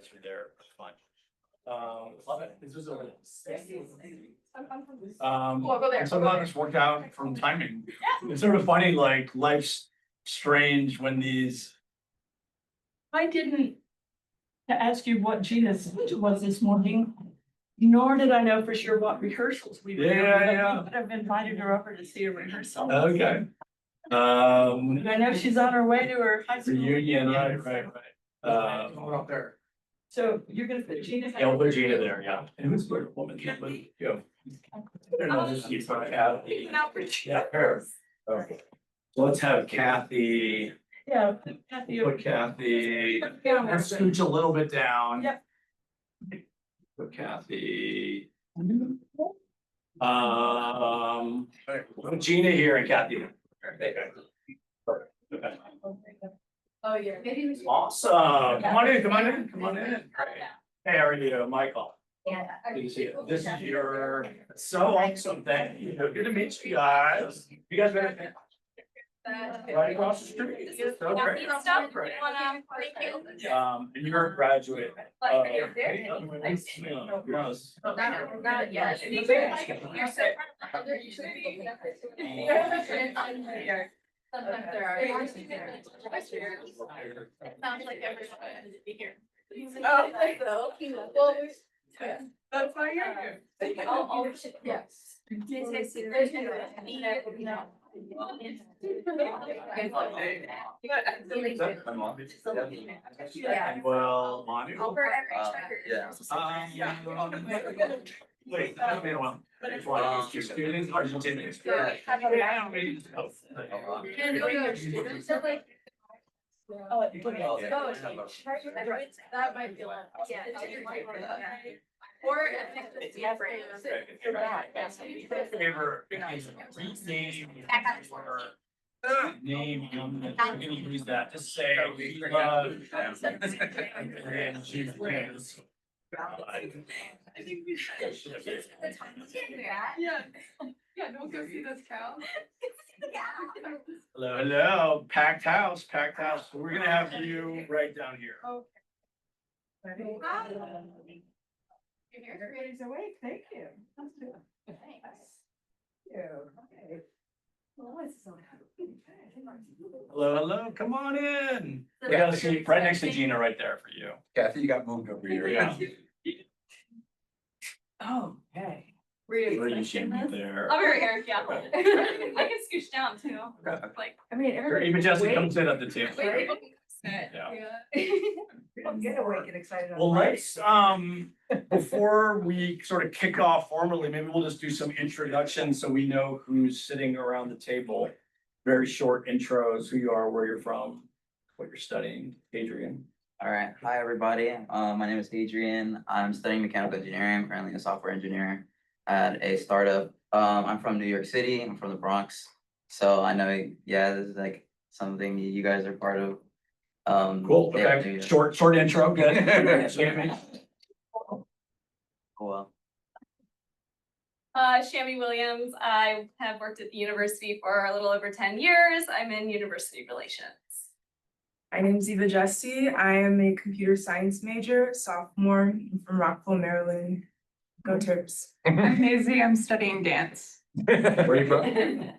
That's right there, fine. Love it. This was a. Sometimes it's worked out from timing. It's sort of funny, like life's strange when these. I didn't ask you what Gina's was this morning, nor did I know for sure what rehearsals we were doing. Yeah. I've invited her over to see a rehearsal. Okay. And I know she's on her way to her high school. Reunion, right. Going up there. So you're gonna put Gina. Yeah, we'll put Gina there, yeah. And who's the woman? Yeah. Yeah, her. Okay. So let's have Kathy, Yeah. Kathy. put Kathy, let's scooch a little bit down. Yep. Put Kathy. Put Gina here and Kathy. Okay. Oh, yeah. Awesome. Come on in. Great. Hey, how are you, Michael? Yeah. Good to see you. This is your, so awesome, thank you. Good to meet you guys. You guys better. Right across the street. So great. And you're a graduate. Gross. Not yet. Sometimes there are. It sounds like everyone has to be here. Oh, so. Well, That's why you're here. Yes. Well, Manu. Over every Yeah. Wait, that's been a while. Students, Argentinians. Yeah. That might be like, yeah. Or if Favor. Name, I'm gonna use that to say. Yeah, don't go see this cow. Hello, packed house. We're gonna have you right down here. Everybody's awake, thank you. Hello, come on in. We got a seat right next to Gina right there for you. Kathy, you got moved over here. Yeah. Oh, hey. Where you should be there. I'll be right here, yeah. I can scooch down too. Like. I mean, everybody. Even Jesse comes in at the table. Wait, Don't get awake and excited. Well, let's, before we sort of kick off formally, maybe we'll just do some introductions so we know who's sitting around the table. Very short intros, who you are, where you're from, what you're studying. Adrian. All right. Hi, everybody. My name is Adrian. I'm studying mechanical engineering. I'm currently a software engineer at a startup. I'm from New York City. I'm from the Bronx. So I know, yeah, this is like something you guys are part of. Cool, yeah, okay, short intro, good. Cool. Shammy Williams, I have worked at the university for a little over 10 years. I'm in university relations. My name is Eva Jesse. I am a computer science major, sophomore. I'm from Rockville, Maryland. Go Terps. I'm Maisie, I'm studying dance. Where are you from?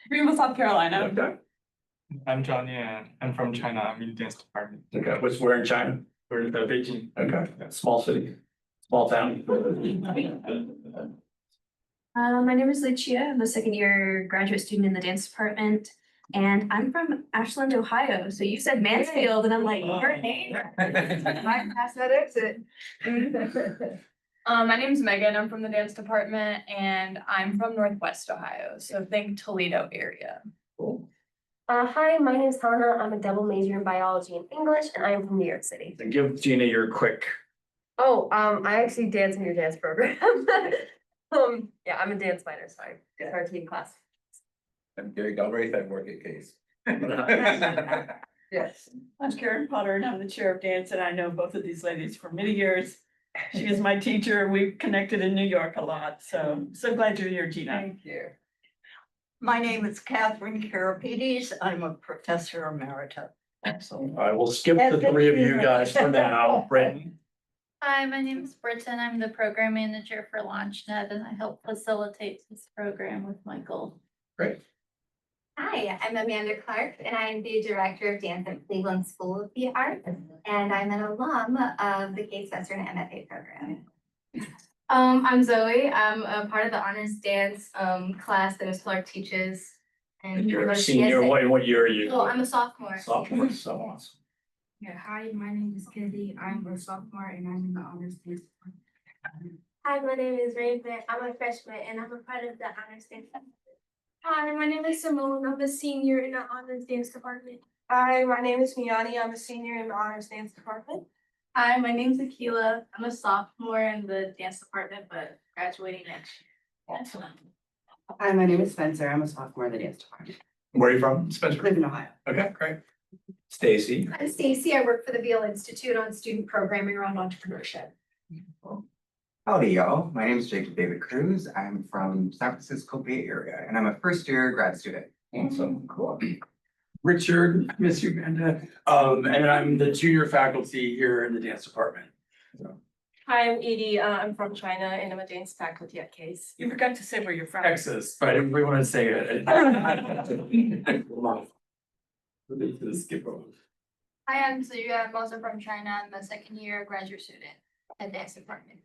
Greenville, South Carolina. Okay, I'm Johnny and I'm from China. I'm in dance department. okay, where in China? We're in Beijing. Okay, small city, small town. My name is Lucia. I'm a second year graduate student in the dance department. And I'm from Ashland, Ohio. So you said Mansfield and I'm like, your name. Right past that exit. My name's Megan, I'm from the dance department and I'm from Northwest Ohio, so think Toledo area. Cool. Hi, my name is Helena. I'm a double major in biology and English, and I am from New York City. And give Gina your quick. Oh, I actually dance in your dance program. Yeah, I'm a dance minor, sorry. It's our team class. I'm Gary Galbraith. I work at Case. Yes, I'm Karen Potter and I'm the chair of dance and I know both of these ladies for many years. She is my teacher. We've connected in New York a lot, so glad you're here, Gina. Thank you. My name is Catherine Karapides. I'm a professor emerita. All right, we'll skip the three of you guys for now. Brenton. Hi, my name is Britton. I'm the program manager for LaunchNet and I help facilitate this program with Michael. Great. Hi, I'm Amanda Clark, and I'm the director of dance at Cleveland School of the Arts, and I'm an alum of the Case Western MFA program. I'm Zoe. I'm a part of the honors dance class that Ms. Clark teaches. And You're a we're senior, TSA. what year are you? Oh, I'm a sophomore. Sophomore, so awesome. Yeah, hi, my name is Kennedy. I'm a sophomore and I'm in the honors dance department. Hi, my name is Raven. I'm a freshman, and I'm a part of the honors dance. Hi, my name is Simone. I'm a senior in the honors dance department. Hi, my name is Miani. I'm a senior in the honors dance department. Hi, my name's Akila. I'm a sophomore in the dance department, but graduating next year. Hi, my name is Spencer. I'm a sophomore in the dance department. Where are you from, Spencer? I live in Ohio. Okay, great. Stacy. I'm Stacy. I work for the Veale Institute on student programming around entrepreneurship. Howdy, y'all. My name is Jacob David Cruz. I'm from San Francisco Bay Area, and I'm a first-year grad student. Awesome, cool. Richard, I miss you, Amanda. And I'm the junior faculty here in the dance department. So, Hi, I'm Edie. I'm from China and I'm a dance faculty at Case. You forgot to say where you're from. Texas, but I didn't really want to say it. Skip over. Hi, I'm Zuya. I'm also from China. I'm a second year graduate student at dance department.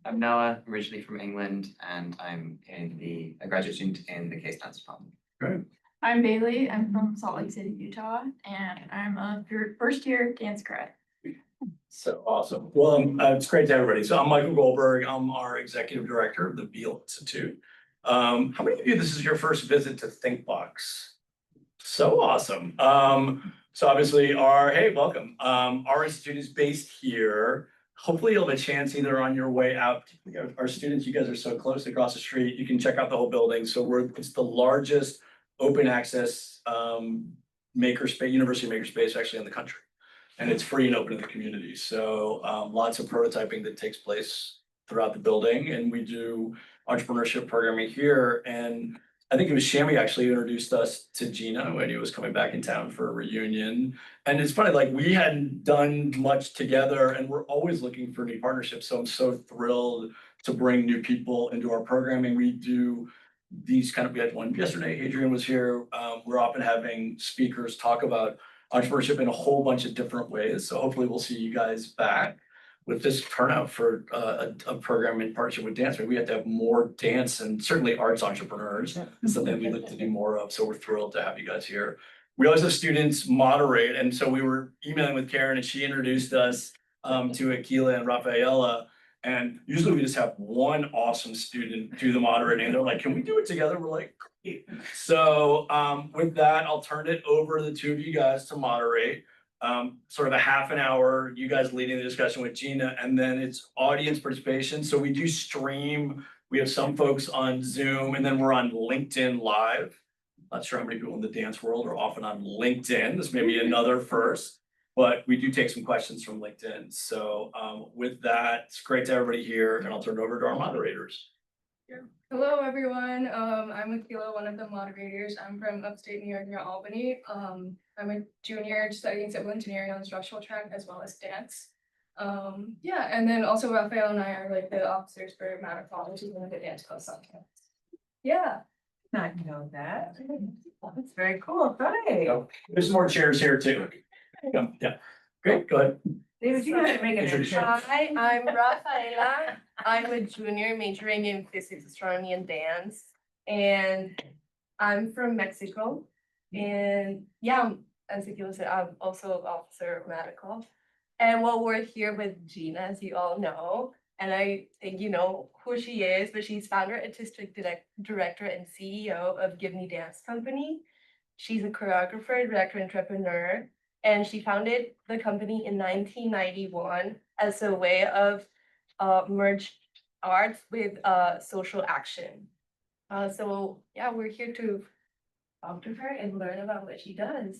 I'm Noah, originally from England, and I'm a graduate student in the Case Dance Department. Good. I'm Veale. I'm from Salt Lake City, Utah, and I'm a first year dance grad. So awesome. Well, it's great to have everybody. So I'm Michael Goldberg. I'm our executive director of the Veale Institute. How many of you, this is your first visit to ThinkBox? So awesome. So obviously hey, welcome. Our institute is based here. Hopefully you'll have a chance either on your way out. Our students, you guys are so close across the street. You can check out the whole building. So it's the largest open access makerspace, university makerspace actually in the country. And it's free and open to the community. So lots of prototyping that takes place throughout the building. And we do entrepreneurship programming here. And I think it was Shami actually introduced us to Gina when he was coming back in town for a reunion. And it's funny, like we hadn't done much together and we're always looking for new partnerships. So I'm so thrilled to bring new people into our programming. We do these we had one yesterday, Adrian was here. We're often having speakers talk about entrepreneurship in a whole bunch of different ways. So hopefully we'll see you guys back with this turnout for a program in partnership with dance. We have to have more dance and certainly arts entrepreneurs. It's something we look to do more of. So we're thrilled to have you guys here. We always have students moderate. And so we were emailing with Karen and she introduced us to Akila and Rafaela. And usually we just have one awesome student do the moderating. And they're like, can we do it together? We're like, great. So with that, I'll turn it over to the two of you guys to moderate. Sort of a half an hour, you guys leading the discussion with Gina, and then it's audience participation. So we do stream. We have some folks on Zoom, and then we're on LinkedIn Live. Not sure how many people in the dance world are often on LinkedIn. This may be another first, but we do take some questions from LinkedIn. So with that, it's great to have everybody here, and I'll turn it over to our moderators. Hello, everyone. I'm Akila, one of the moderators. I'm from upstate New York near Albany. I'm a junior studying civil engineering on the structural track as well as dance. Yeah, and then also Rafael and I are like the officers for Matterfall, which is one of the dance clubs on campus. Yeah. Not know that. That's very cool. Great. So, there's more chairs here too. Yeah, great, go ahead. David, you gotta make an Introduce intro. Hi, I'm Rafaela. I'm a junior majoring in physics, astronomy, and dance. And I'm from Mexico. And yeah, as Akila said, I'm also an officer of medical. And well, we're here with Gina, as you all know. And I think you know who she is, but she's founder, artistic director, and CEO of Gibney Dance Company. She's a choreographer, director, entrepreneur. And she founded the company in 1991 as a way of merge arts with social action. So yeah, we're here to talk to her and learn about what she does.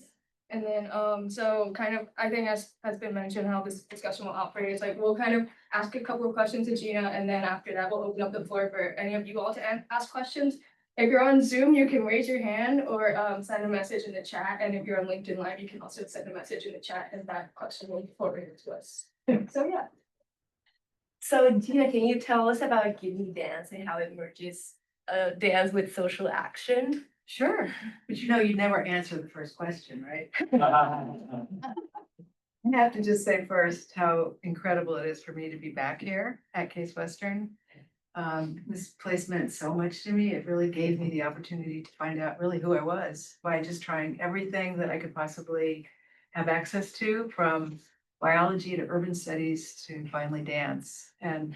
And then so kind of I think as has been mentioned how this discussion will operate is like we'll kind of ask a couple of questions to Gina and then after that we'll open up the floor for any of you all to ask questions. If you're on Zoom, you can raise your hand or send a message in the chat. And if you're on LinkedIn Live, you can also send a message in the chat and that question will be forwarded to us. So yeah. So Gina, can you tell us about Gibney dance and how it merges dance with social action? Sure, but you know, you never answer the first question, right? I have to just say first how incredible it is for me to be back here at Case Western. This place meant so much to me. It really gave me the opportunity to find out really who I was by just trying everything that I could possibly have access to, from biology to urban studies to finally dance, and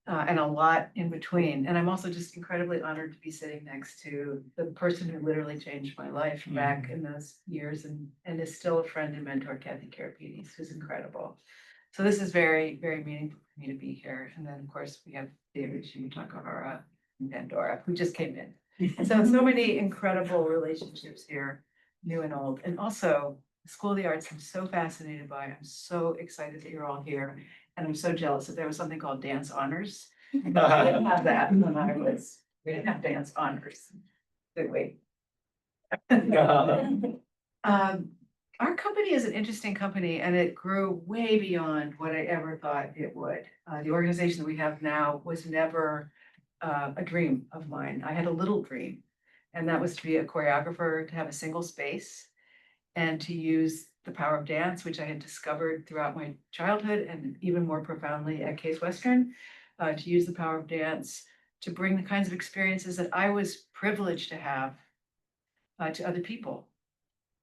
a lot in between. And I'm also just incredibly honored to be sitting next to the person who literally changed my life back in those years, and is still a friend and mentor, Kathy Karapides, who's incredible. So this is very, very meaningful for me to be here. And then, of course, we have David Shimatakahara and Pandora, who just came in. And so many incredible relationships here, new and old. And also, the School of the Arts I'm so fascinated by. I'm so excited that you're all here. And I'm so jealous that there was something called Dance Honors. We didn't have that when we didn't have Dance Honors. Did we? Our company is an interesting company, and it grew way beyond what I ever thought it would. The organization that we have now was never a dream of mine. I had a little dream, and that was to be a choreographer, to have a single space, and to use the power of dance, which I had discovered throughout my childhood and even more profoundly at Case Western, to use the power of dance to bring the kinds of experiences that I was privileged to have to other people.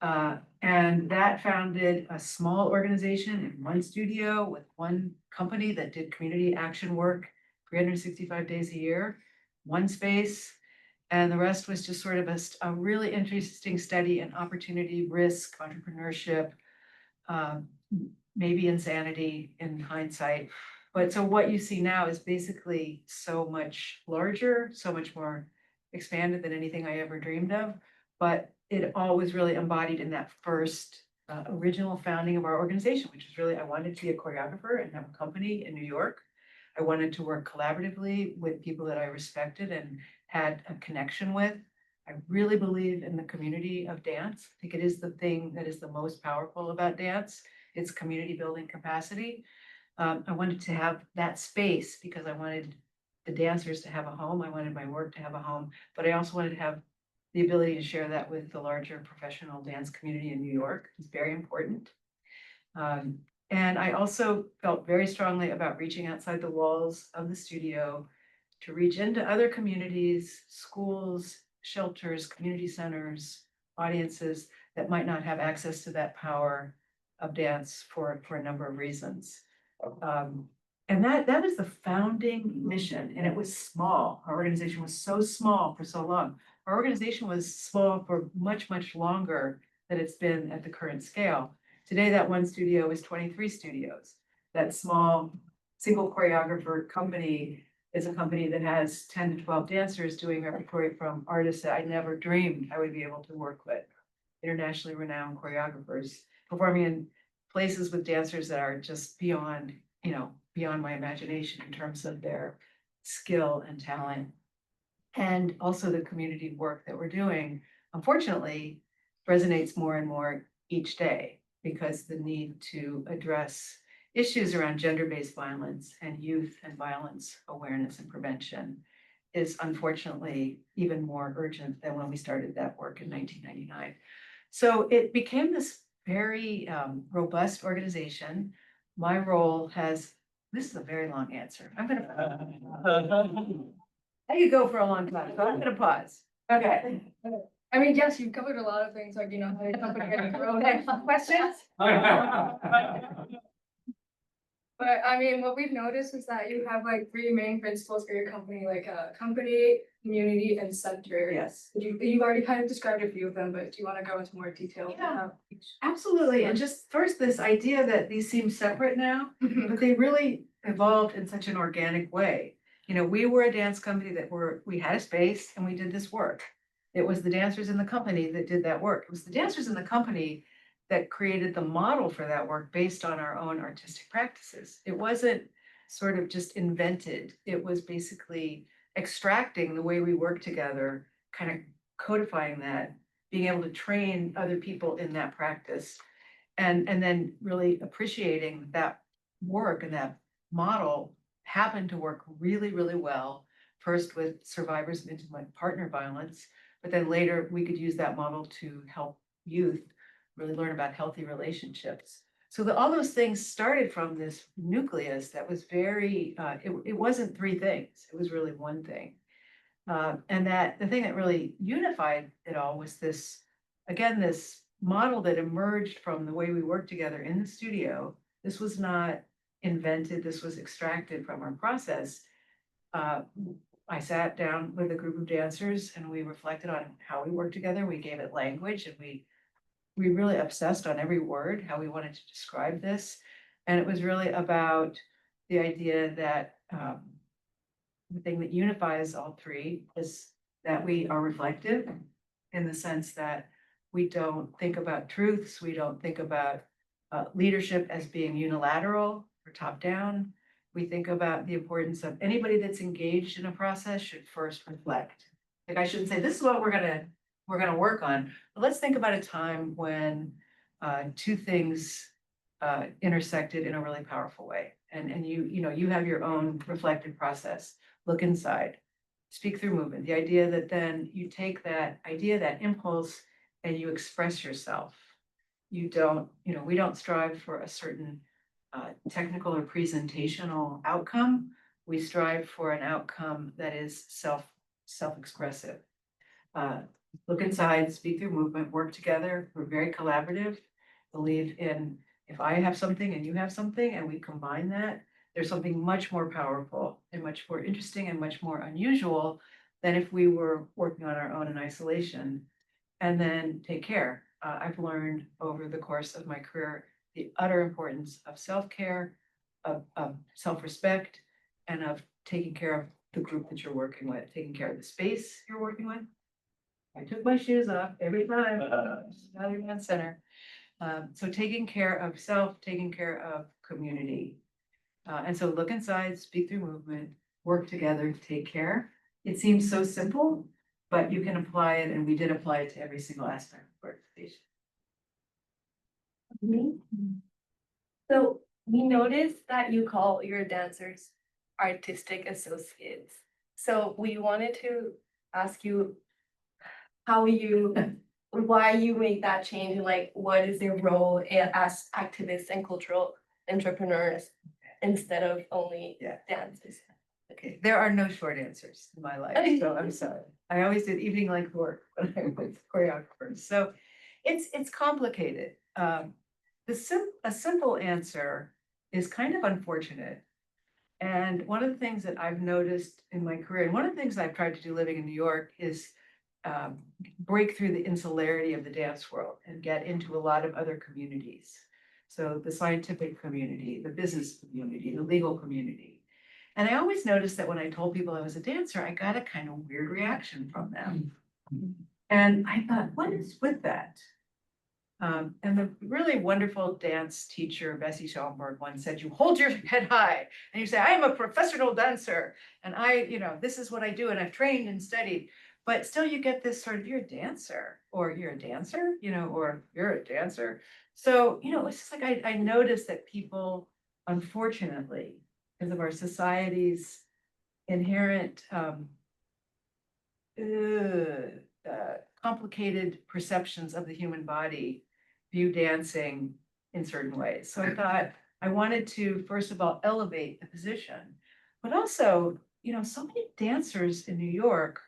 And that founded a small organization in one studio with one company that did community action work 365 days a year, one space. And the rest was just sort of a really interesting study in opportunity, risk, entrepreneurship, maybe insanity in hindsight. But so what you see now is basically so much larger, so much more expanded than anything I ever dreamed of. But it all was really embodied in that first original founding of our organization, which was really, I wanted to be a choreographer and have a company in New York. I wanted to work collaboratively with people that I respected and had a connection with. I really believe in the community of dance. I think it is the thing that is the most powerful about dance. It's community building capacity. I wanted to have that space because I wanted the dancers to have a home. I wanted my work to have a home, but I also wanted to have the ability to share that with the larger professional dance community in New York. It's very important. And I also felt very strongly about reaching outside the walls of the studio to reach into other communities, schools, shelters, community centers, audiences that might not have access to that power of dance for a number of reasons. And that is the founding mission, and it was small. Our organization was so small for so long. Our organization was small for much, much longer than it's been at the current scale. Today, that one studio is 23 studios. That small single choreographer company is a company that has 10 to 12 dancers doing repertory from artists that I never dreamed I would be able to work with. Internationally renowned choreographers performing in places with dancers that are just beyond, beyond my imagination in terms of their skill and talent. And also the community work that we're doing, unfortunately, resonates more and more each day, because the need to address issues around gender-based violence and youth and violence awareness and prevention is unfortunately even more urgent than when we started that work in 1999. So it became this very robust organization. My role has, this is a very long answer. I could go for a long time, so I'm gonna pause. Okay. I mean, yes, you've covered a lot of things, like, how the company had grown. Questions? But I mean, what we've noticed is that you have like three main principles for your company, like company, community, and center. Yes. You've already kind of described a few of them, but do you want to go into more detail? Yeah. Absolutely. And just first, this idea that these seem separate now, but they really evolved in such an organic way. We were a dance company we had a space and we did this work. It was the dancers in the company that did that work. It was the dancers in the company that created the model for that work based on our own artistic practices. It wasn't sort of just invented. It was basically extracting the way we work together, kind of codifying that, being able to train other people in that practice, and then really appreciating that work and that model happened to work really, really well, first with survivors of intimate partner violence, but then later we could use that model to help youth really learn about healthy relationships. So all those things started from this nucleus that was very, it wasn't three things, it was really one thing. And that the thing that really unified it all was this, again, this model that emerged from the way we worked together in the studio. This was not invented, this was extracted from our process. I sat down with a group of dancers and we reflected on how we worked together. We gave it language and we really obsessed on every word, how we wanted to describe this. And it was really about the idea that the thing that unifies all three is that we are reflective in the sense that we don't think about truths, we don't think about leadership as being unilateral or top down. We think about the importance of anybody that's engaged in a process should first reflect. Like I shouldn't say, this is what we're gonna work on, but let's think about a time when two things intersected in a really powerful way. And you have your own reflective process. Look inside, speak through movement. The idea that then you take that idea, that impulse, and you express yourself. You don't, we don't strive for a certain technical or presentational outcome. We strive for an outcome that is self-expressive. Look inside, speak through movement, work together. We're very collaborative. Believe in, if I have something and you have something and we combine that, there's something much more powerful and much more interesting and much more unusual than if we were working on our own in isolation. And then take care. I've learned over the course of my career the utter importance of self-care, of self-respect, and of taking care of the group that you're working with, taking care of the space you're working with. I took my shoes off every time, Valley Dance Center. So taking care of self, taking care of community. And so look inside, speak through movement, work together, take care. It seems so simple, but you can apply it, and we did apply it to every single aspect of organization. So we noticed that you call your dancers artistic associates. So we wanted to ask you why you made that change, and like what is their role as activists and cultural entrepreneurs instead of only dancers. Okay, there are no short answers in my life, so I'm sorry. I always did evening length work when I was choreographer, so it's complicated. A simple answer is kind of unfortunate. And one of the things that I've noticed in my career, and one of the things I've tried to do living in New York is break through the insularity of the dance world and get into a lot of other communities. So the scientific community, the business community, the legal community. And I always noticed that when I told people I was a dancer, I got a kind of weird reaction from them. And I thought, what is with that? And the really wonderful dance teacher, Bessie Schellenberg, once said, you hold your head high and you say, I am a professional dancer. And this is what I do. And I've trained and studied. But still you get this sort of, you're a dancer, or you're a dancer, or you're a dancer. So, it's just like I noticed that people, unfortunately, because of our society's inherent complicated perceptions of the human body, view dancing in certain ways. So I thought I wanted to, first of all, elevate the position, but also, so many dancers in New York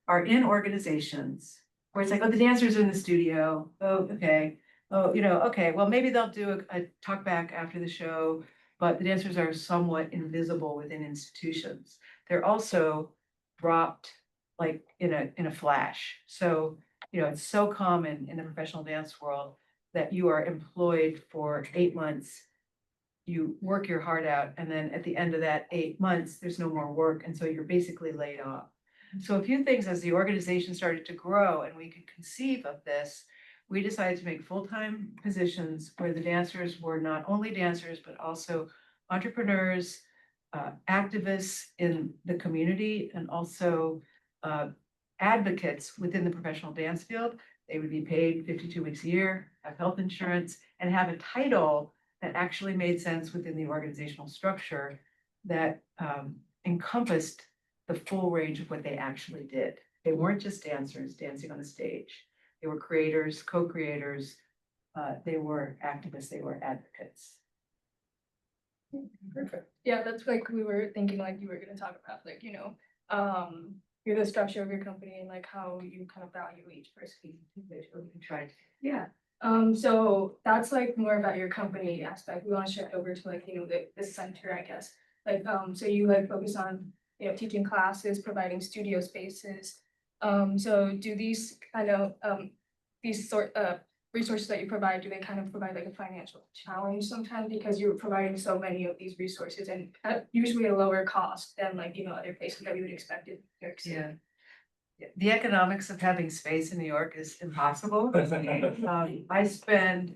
are in organizations where it's like, oh, the dancers are in the studio. Oh, okay. Oh, okay, well, maybe they'll do a talk back after the show, but the dancers are somewhat invisible within institutions. They're also dropped like in a flash. So, it's so common in the professional dance world that you are employed for 8 months, you work your heart out, and then at the end of that 8 months, there's no more work. And so you're basically laid off. So a few things as the organization started to grow and we could conceive of this, we decided to make full-time positions where the dancers were not only dancers, but also entrepreneurs, activists in the community, and also advocates within the professional dance field. They would be paid 52 weeks a year, have health insurance, and have a title that actually made sense within the organizational structure that encompassed the full range of what they actually did. They weren't just dancers dancing on the stage. They were creators, co-creators, they were activists, they were advocates. Perfect. Yeah, that's like we were thinking like you were gonna talk about like, the structure of your company and like how you kind of value each person individually. Tried. Yeah. So that's like more about your company aspect. We want to shift over to like, the center, I guess. Like, so you like focus on, teaching classes, providing studio spaces. So do these kind of, these sort of resources that you provide, do they kind of provide like a financial challenge sometimes because you're providing so many of these resources and usually a lower cost than like, other places that we would expect in New York City? Yeah. The economics of having space in New York is impossible. I spend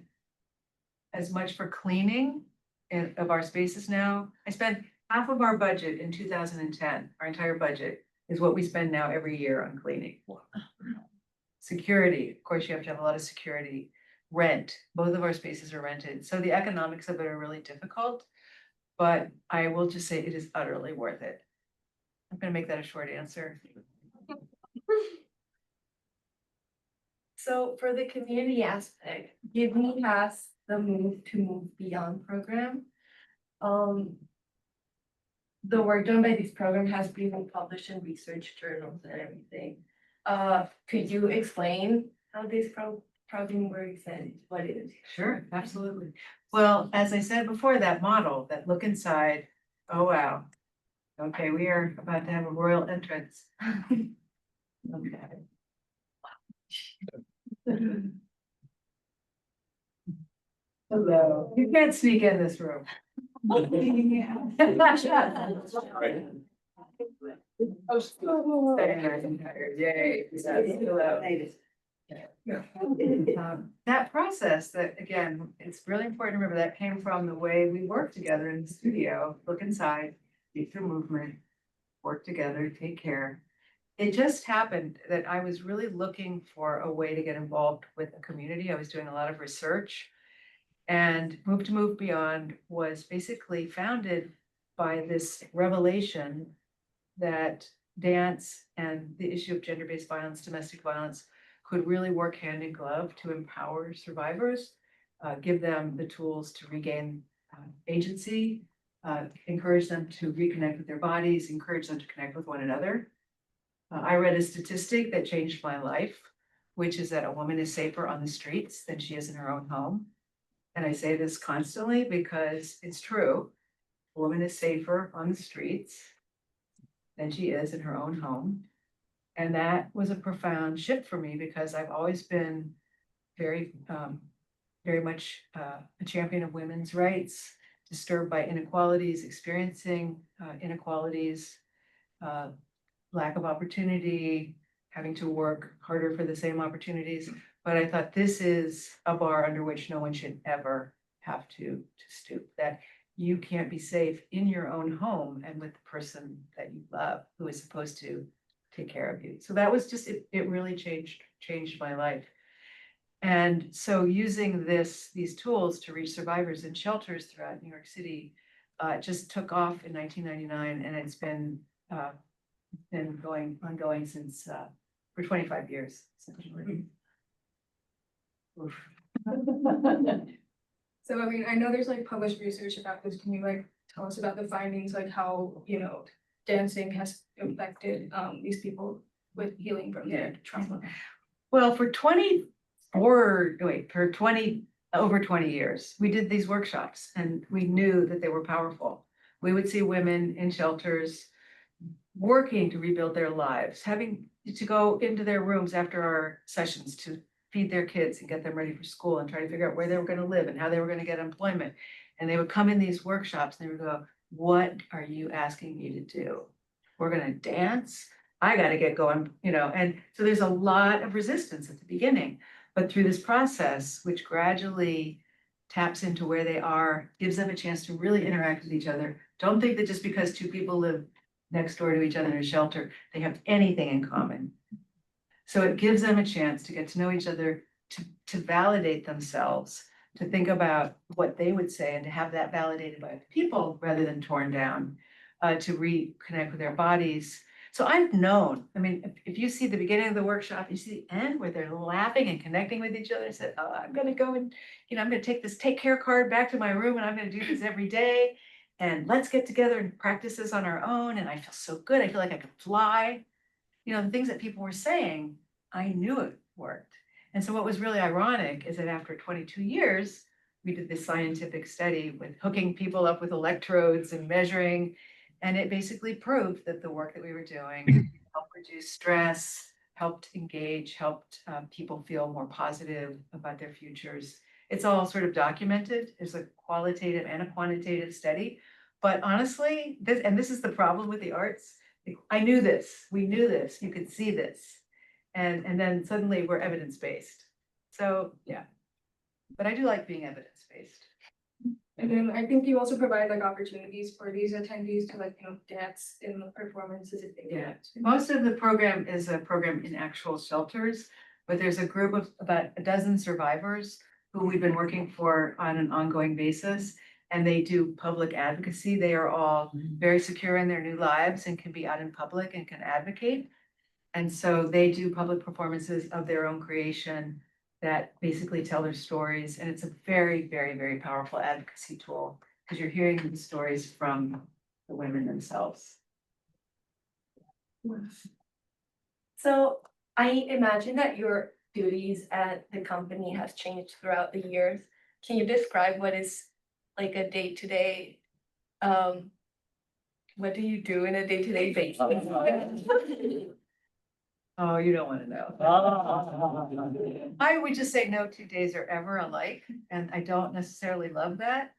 as much for cleaning of our spaces now. I spent half of our budget in 2010, our entire budget is what we spend now every year on cleaning. Security, of course, you have to have a lot of security. Rent, both of our spaces are rented. So the economics of it are really difficult, but I will just say it is utterly worth it. I'm gonna make that a short answer. So for the community aspect, Gibney has the Move to Move Beyond program. The work done by this program has been published in research journals and everything. Could you explain how this program works and what it is? Sure, absolutely. Well, as I said before, that model, that look inside, oh, wow. Okay, we are about to have a royal entrance. Okay. Hello, you can't sneak in this room. That process that, again, it's really important to remember that came from the way we work together in the studio, look inside, deep through movement, work together, take care. It just happened that I was really looking for a way to get involved with the community. I was doing a lot of research, and Move to Move Beyond was basically founded by this revelation that dance and the issue of gender-based violence, domestic violence, could really work hand in glove to empower survivors, give them the tools to regain agency, encourage them to reconnect with their bodies, encourage them to connect with one another. I read a statistic that changed my life, which is that a woman is safer on the streets than she is in her own home. And I say this constantly because it's true. A woman is safer on the streets than she is in her own home. And that was a profound shift for me because I've always been very much a champion of women's rights, disturbed by inequalities, experiencing inequalities, lack of opportunity, having to work harder for the same opportunities. But I thought this is a bar under which no one should ever have to stoop, that you can't be safe in your own home and with the person that you love who is supposed to take care of you. So that was just, it really changed my life. And so using these tools to reach survivors in shelters throughout New York City just took off in 1999, and it's been ongoing since for 25 years. Essentially. So, I mean, I know there's like published research about this. Can you like tell us about the findings, like how, dancing has affected these people with healing from their trauma? Well, for over 20 years, we did these workshops and we knew that they were powerful. We would see women in shelters working to rebuild their lives, having to go into their rooms after our sessions to feed their kids and get them ready for school and try to figure out where they were going to live and how they were going to get employment. And they would come in these workshops and they would go, "What are you asking me to do? We're going to dance? I got to get going," and so there's a lot of resistance at the beginning, but through this process, which gradually taps into where they are, gives them a chance to really interact with each other. Don't think that just because two people live next door to each other in a shelter, they have anything in common. So it gives them a chance to get to know each other, to validate themselves, to think about what they would say and to have that validated by people rather than torn down. to reconnect with their bodies. So I've known, I mean, if you see the beginning of the workshop, you see the end where they're laughing and connecting with each other. I said, oh, I'm gonna go and, I'm gonna take this take care card back to my room and I'm gonna do this every day. And let's get together and practice this on our own. And I feel so good. I feel like I could fly. The things that people were saying, I knew it worked. And so what was really ironic is that after 22 years, we did this scientific study with hooking people up with electrodes and measuring. And it basically proved that the work that we were doing helped reduce stress, helped engage, helped people feel more positive about their futures. It's all sort of documented. It's a qualitative and a quantitative study. But honestly, this is the problem with the arts. I knew this, we knew this, you could see this. And then suddenly we're evidence-based. So, yeah. But I do like being evidence-based. And then I think you also provide like opportunities for these attendees to dance in the performances if they Yeah, want. most of the program is a program in actual shelters, but there's a group of about a dozen survivors who we've been working for on an ongoing basis. And they do public advocacy. They are all very secure in their new lives and can be out in public and can advocate. And so they do public performances of their own creation that basically tell their stories. And it's a very, very, very powerful advocacy tool because you're hearing the stories from the women themselves. So I imagine that your duties at the company has changed throughout the years. Can you describe what is like a day-to-day, what do you do in a day-to-day basis? Oh, you don't want to know. I would just say no 2 days are ever alike, and I don't necessarily love that.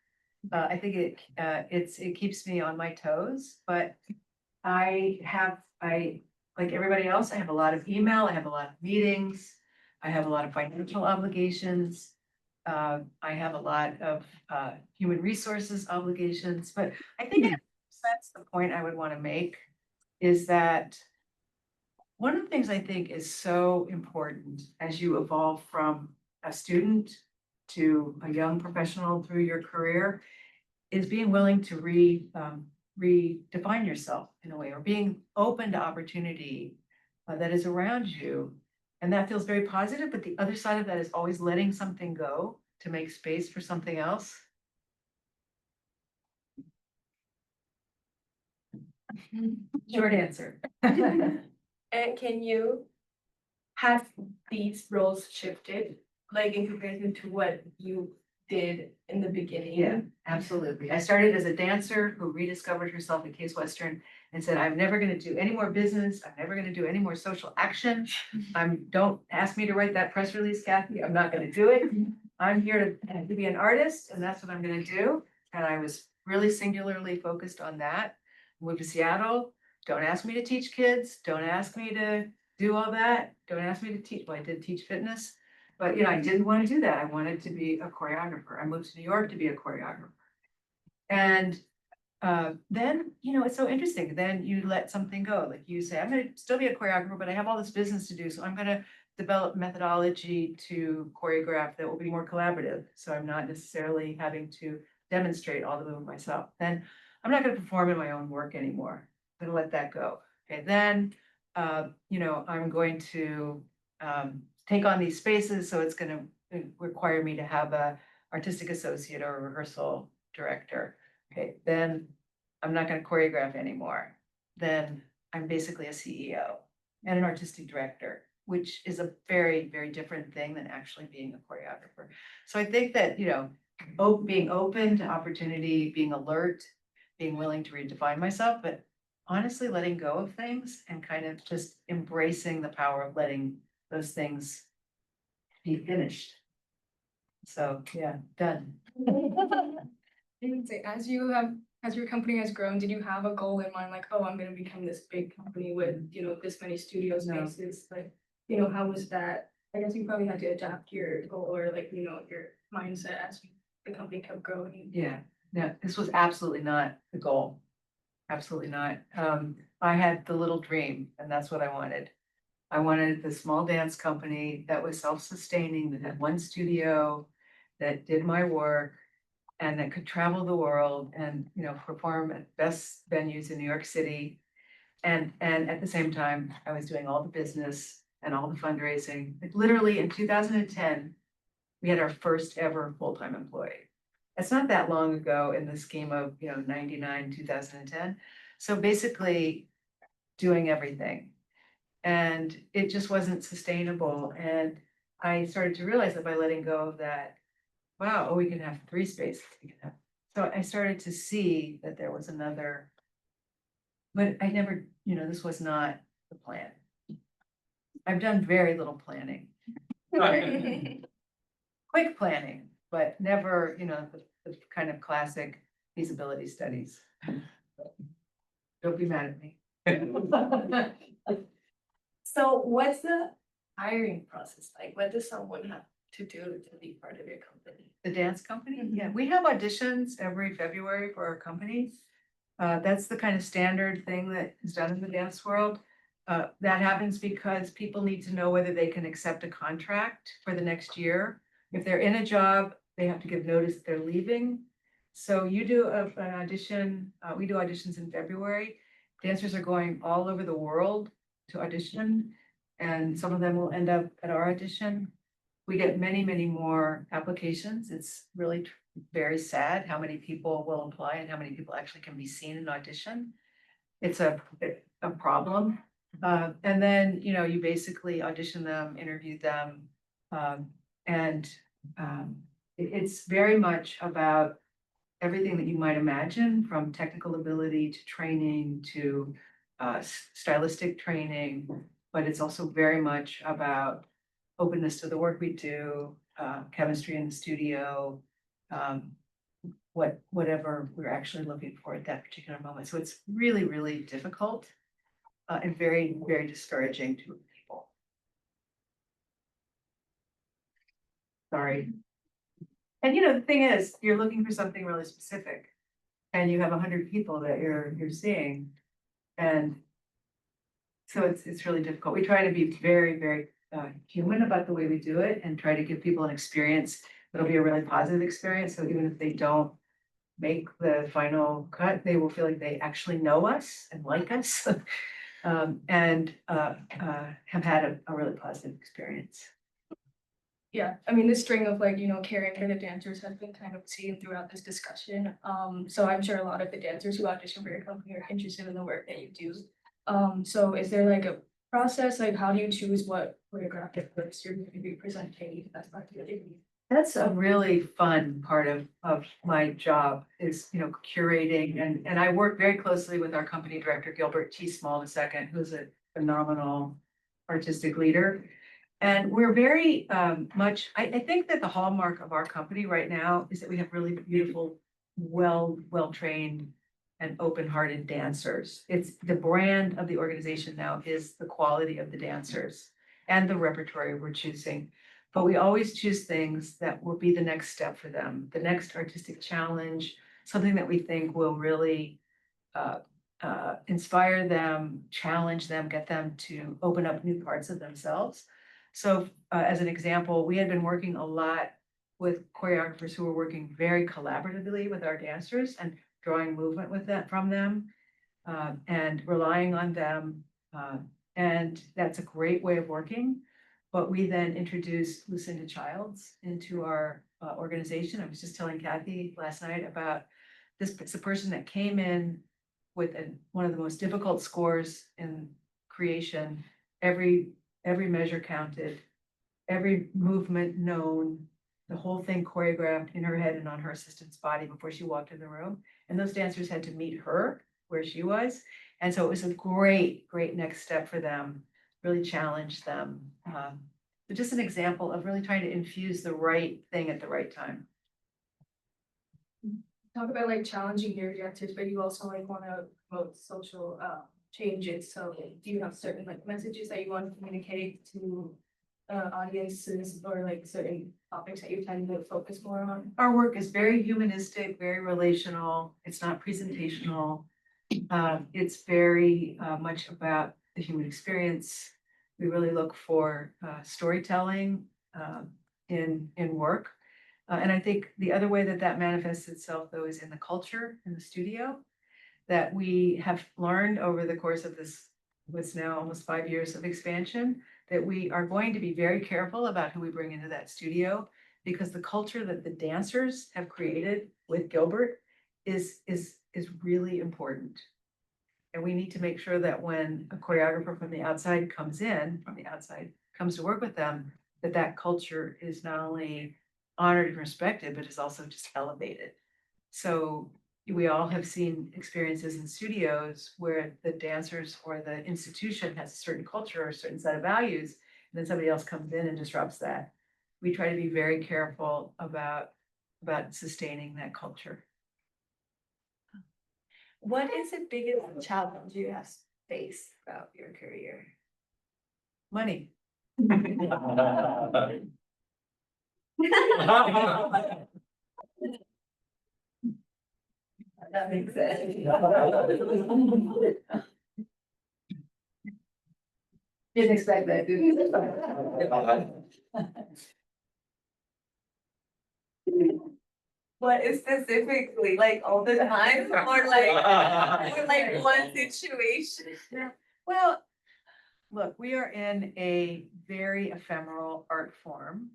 I think it keeps me on my toes, but I like everybody else, I have a lot of email, I have a lot of meetings, I have a lot of financial obligations. I have a lot of human resources obligations, but I think that's the point I would want to make is that one of the things I think is so important as you evolve from a student to a young professional through your career is being willing to redefine yourself in a way, or being open to opportunity that is around you. And that feels very positive, but the other side of that is always letting something go to make space for something else. Short answer. And can you have these roles shifted, like in comparison to what you did in the beginning? Yeah, absolutely. I started as a dancer who rediscovered herself at Case Western and said, I'm never going to do any more business. I'm never going to do any more social action. Don't ask me to write that press release, Kathy. I'm not going to do it. I'm here to be an artist, and that's what I'm going to do. And I was really singularly focused on that. Moved to Seattle. Don't ask me to teach kids. Don't ask me to do all that. Don't ask me to teach. Well, I did teach fitness, but I didn't want to do that. I wanted to be a choreographer. I moved to New York to be a choreographer. And then, it's so interesting. Then you let something go. Like you say, I'm going to still be a choreographer, but I have all this business to do. So I'm going to develop methodology to choreograph that will be more collaborative. So I'm not necessarily having to demonstrate all the movement myself. Then I'm not going to perform in my own work anymore. I'm going to let that go. Okay. Then, I'm going to take on these spaces. So it's going to require me to have a artistic associate or a rehearsal director. Okay. Then I'm not going to choreograph anymore. Then I'm basically a CEO and an artistic director, which is a very, very different thing than actually being a choreographer. So I think that, being open to opportunity, being alert, being willing to redefine myself, but honestly letting go of things and kind of just embracing the power of letting those things be finished. So yeah, done. As your company has grown, did you have a goal in mind, like, oh, I'm gonna become this big company with, this many studio spaces? Like, how was that? I guess you probably had to adapt your goal or your mindset as the company kept growing. Yeah, this was absolutely not the goal. Absolutely not. I had the little dream, and that's what I wanted. I wanted the small dance company that was self-sustaining, that had one studio, that did my work, and that could travel the world and, you know, perform at best venues in New York City. And at the same time, I was doing all the business and all the fundraising. Like literally in 2010, we had our first ever full-time employee. It's not that long ago in the scheme of, you know, 99, 2010. So basically doing everything. And it just wasn't sustainable. And I started to realize that by letting go of that, wow, oh, we can have 3 spaces. So I started to see that there was another, but I never, you know, this was not the plan. I've done very little planning. Quick planning, but never, you know, the kind of classic feasibility studies. Don't be mad at me. So what's the hiring process like? What does someone have to do to be part of your company? The dance company, yeah, we have auditions every February for our company. That's the kind of standard thing that is done in the dance world. That happens because people need to know whether they can accept a contract for the next year. If they're in a job, they have to give notice that they're leaving. So you do an audition, we do auditions in February. Dancers are going all over the world to audition, and some of them will end up at our audition. We get many, many more applications. It's really very sad how many people will apply and how many people actually can be seen in audition. It's a problem. And then, you know, you basically audition them, interview them, and it's very much about everything that you might imagine, from technical ability to training to stylistic training, but it's also very much about openness to the work we do, chemistry in the studio, whatever we're actually looking for at that particular moment. So it's really, really difficult and very, very discouraging to people. Sorry. And you know, the thing is, you're looking for something really specific and you have 100 people that you're seeing. And so it's really difficult. We try to be very, very human about the way we do it and try to give people an experience that'll be a really positive experience. So even if they don't make the final cut, they will feel like they actually know us and like us and have had a really positive experience. Yeah, I mean, this string of like, you know, caring for the dancers has been kind of seen throughout this discussion. So I'm sure a lot of the dancers who audition for your company are interested in the work that you do. So is there like a process, like how do you choose what choreographic works you're going to be presenting as part of your degree? That's a really fun part of my job is, you know, curating and I work very closely with our company director, Gilbert T. Small II, who's a phenomenal artistic leader. And we're very much, I think that the hallmark of our company right now is that we have really beautiful, well-trained and open-hearted dancers. It's the brand of the organization now is the quality of the dancers and the repertoire we're choosing. But we always choose things that will be the next step for them, the next artistic challenge, something that we think will really inspire them, challenge them, get them to open up new parts of themselves. So as an example, we had been working a lot with choreographers who were working very collaboratively with our dancers and drawing movement with that from them and relying on them. And that's a great way of working. But we then introduced Lucinda Childs into our organization. I was just telling Kathy last night about this. It's a person that came in with one of the most difficult scores in creation. Every measure counted, every movement known, the whole thing choreographed in her head and on her assistant's body before she walked in the room. And those dancers had to meet her where she was. And so it was a great next step for them, really challenged them. But just an example of really trying to infuse the right thing at the right time. Talk about like challenging your dancers, but you also like want to promote social changes. So do you have certain like messages that you want to communicate to audiences or like certain topics that you tend to focus more on? Our work is very humanistic, very relational. It's not presentational. It's very much about the human experience. We really look for storytelling in work. And I think the other way that that manifests itself though is in the culture in the studio that we have learned over the course of this, what's now almost 5 years of expansion, that we are going to be very careful about who we bring into that studio because the culture that the dancers have created with Gilbert is really important. And we need to make sure that when a choreographer from the outside comes to work with them, that that culture is not only honored and respected, but is also just elevated. So we all have seen experiences in studios where the dancers or the institution has a certain culture or a certain set of values, and then somebody else comes in and disrupts that. We try to be very careful about sustaining that culture. What is the biggest challenge you have faced throughout your career? Money. That makes sense. Didn't expect that, did you? What is specifically, like all the time, or like one situation? Well, look, we are in a very ephemeral art form.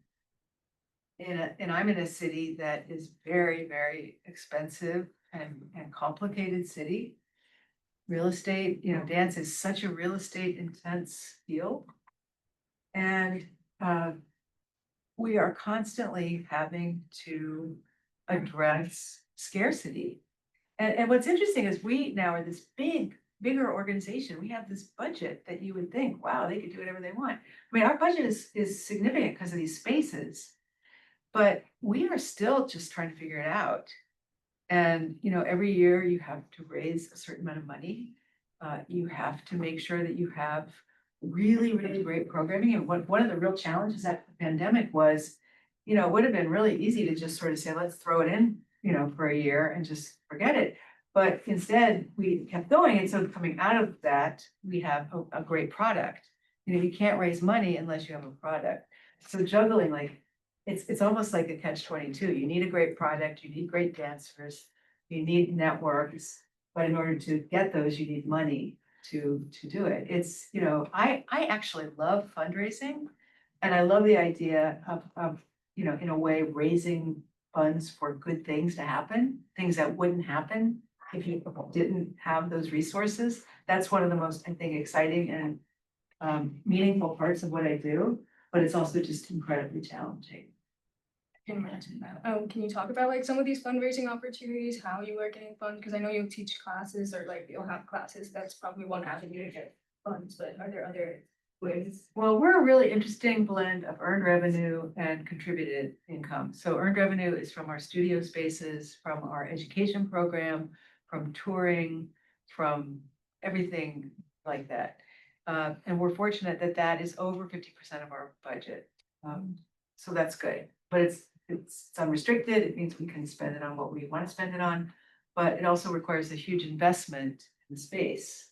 And I'm in a city that is very, very expensive and complicated city. Real estate, dance is such a real estate intense field. And we are constantly having to address scarcity. And what's interesting is we now are this bigger organization. We have this budget that you would think, wow, they could do whatever they want. I mean, our budget is significant because of these spaces, but we are still just trying to figure it out. And, every year you have to raise a certain amount of money. You have to make sure that you have really, really great programming. And one of the real challenges after the pandemic was, it would have been really easy to just sort of say, let's throw it in, for a year and just forget it. But instead we kept going. And so coming out of that, we have a great product. You can't raise money unless you have a product. So juggling, like, it's almost like a catch-22. You need a great product, you need great dancers, you need networks, but in order to get those, you need money to do it. It's, I actually love fundraising, and I love the idea of in a way, raising funds for good things to happen, things that wouldn't happen if you didn't have those resources. That's one of the most, I think, exciting and meaningful parts of what I do, but it's also just incredibly challenging. Can imagine that. Can you talk about like some of these fundraising opportunities, how you are getting funds? Because I know you'll teach classes or like you'll have classes. That's probably one avenue to get funds, but are there other ways? Well, we're a really interesting blend of earned revenue and contributed income. So earned revenue is from our studio spaces, from our education program, from touring, from everything like that. And we're fortunate that that is over 50% of our budget. So that's good, but it's unrestricted. It means we can spend it on what we want to spend it on, but it also requires a huge investment in the space.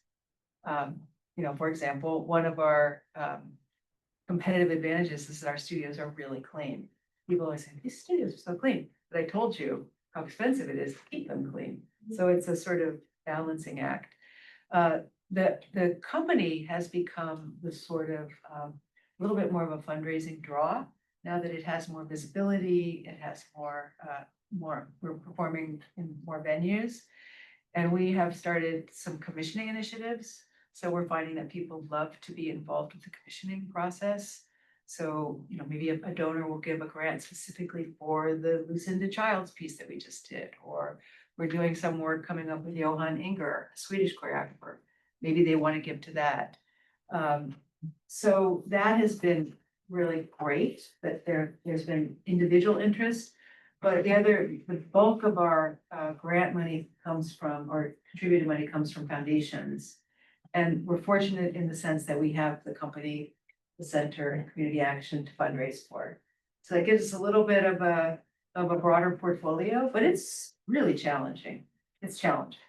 For example, one of our competitive advantages is that our studios are really clean. People always say, these studios are so clean, but I told you how expensive it is to keep them clean. So it's a sort of balancing act. The company has become the sort of a little bit more of a fundraising draw now that it has more visibility, it has we're performing in more venues, and we have started some commissioning initiatives. So we're finding that people love to be involved with the commissioning process. So, maybe a donor will give a grant specifically for the Lucinda Childs piece that we just did, or we're doing some work coming up with Johan Inger, a Swedish choreographer. Maybe they want to give to that. So that has been really great that there's been individual interest, but the bulk of our grant money comes from, or contributed money comes from foundations. And we're fortunate in the sense that we have the company, the center, and community action to fundraise for. So that gives us a little bit of a broader portfolio, but it's really challenging. It's challenging.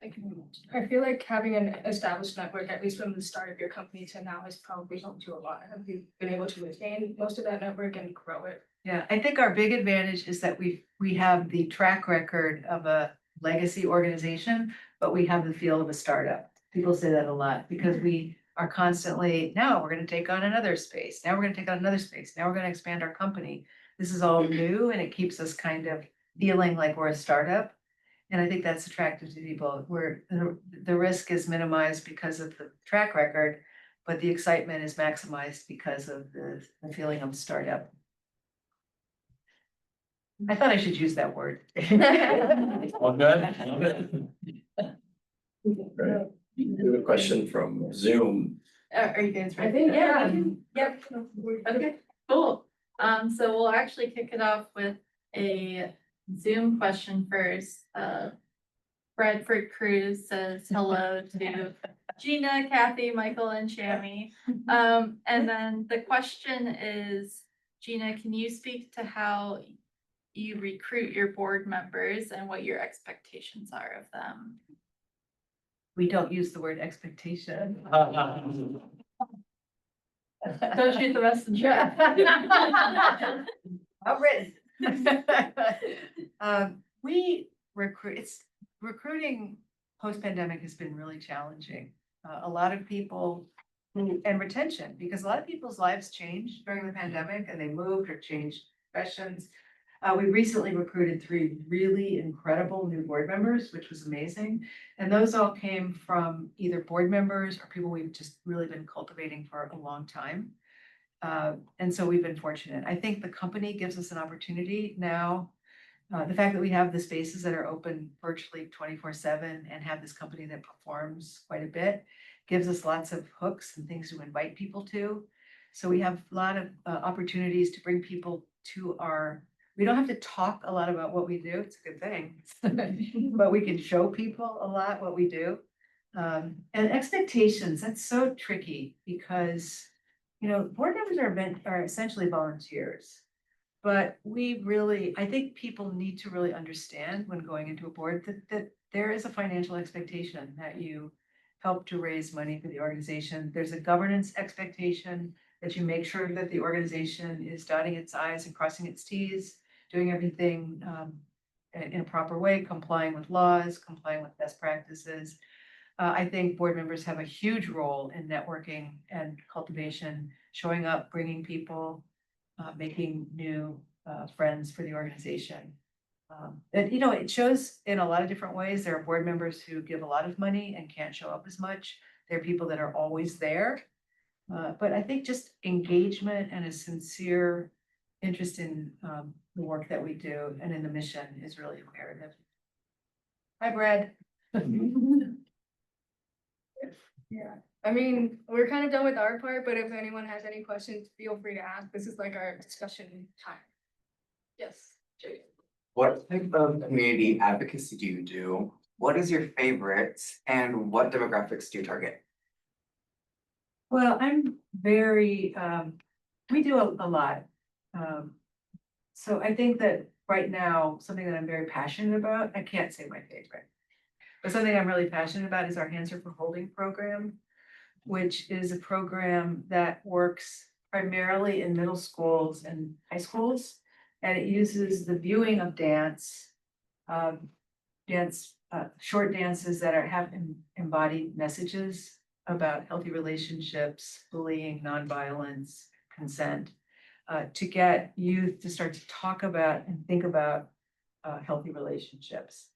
I feel like having an established network, at least from the start of your company to now, has probably helped you a lot. Have you been able to retain most of that network and grow it? Yeah, I think our big advantage is that we have the track record of a legacy organization, but we have the feel of a startup. People say that a lot because we are constantly, now we're gonna take on another space, now we're gonna take on another space, now we're gonna expand our company. This is all new and it keeps us kind of feeling like we're a startup. And I think that's attractive to people, where the risk is minimized because of the track record, but the excitement is maximized because of the feeling of startup. I thought I should use that word. All good? All good. Great. We have a question from Zoom. Are you guys ready? I think, yeah. Yep. Okay, cool. So we'll actually kick it off with a Zoom question first. Bradford Cruz says hello to Gina, Kathy, Michael, and Shammy. And then the question is, Gina, can you speak to how you recruit your board members and what your expectations are of them? We don't use the word expectation. Don't shoot the messenger. Not written. We recruit, recruiting post-pandemic has been really challenging. A lot of people and retention, because a lot of people's lives changed during the pandemic and they moved or changed professions. We recently recruited 3 really incredible new board members, which was amazing. And those all came from either board members or people we've just really been cultivating for a long time. And so we've been fortunate. I think the company gives us an opportunity now. The fact that we have the spaces that are open virtually 24/7 and have this company that performs quite a bit gives us lots of hooks and things to invite people to. So we have a lot of opportunities to bring people to we don't have to talk a lot about what we do. It's a good thing, but we can show people a lot what we do. And expectations, that's so tricky because, you know, board members are essentially volunteers. But I think people need to really understand when going into a board that there is a financial expectation that you help to raise money for the organization. There's a governance expectation that you make sure that the organization is dotting its I's and crossing its T's, doing everything in a proper way, complying with laws, complying with best practices. I think board members have a huge role in networking and cultivation, showing up, bringing people, making new friends for the organization. And you know, it shows in a lot of different ways. There are board members who give a lot of money and can't show up as much. There are people that are always there. But I think just engagement and a sincere interest in the work that we do and in the mission is really imperative. Hi, Brad. Yeah, I mean, we're kind of done with our part, but if anyone has any questions, feel free to ask. This is like our discussion time. Yes, Jay. What type of community advocacy do you do? What is your favorite and what demographics do you target? Well, I'm very, we do a lot. So I think that right now, something that I'm very passionate about, I can't say my favorite, but something I'm really passionate about is our Hands Are for Holding program, which is a program that works primarily in middle schools and high schools. And it uses the viewing of dance, short dances that have embodied messages about healthy relationships, bullying, nonviolence, consent, to get youth to start to talk about and think about healthy relationships.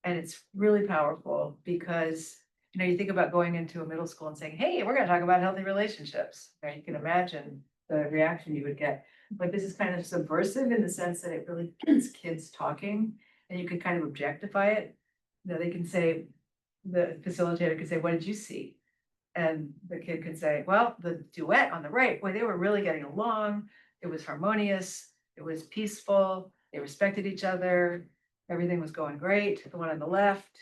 And it's really powerful because, you know, you think about going into a middle school and saying, hey, we're going to talk about healthy relationships. Now you can imagine the reaction you would get. But this is kind of subversive in the sense that it really gets kids talking and you can kind of objectify it. You know, they can say, the facilitator could say, what did you see? And the kid could say, well, the duet on the right, boy, they were really getting along. It was harmonious. It was peaceful. They respected each other. Everything was going great. The one on the left,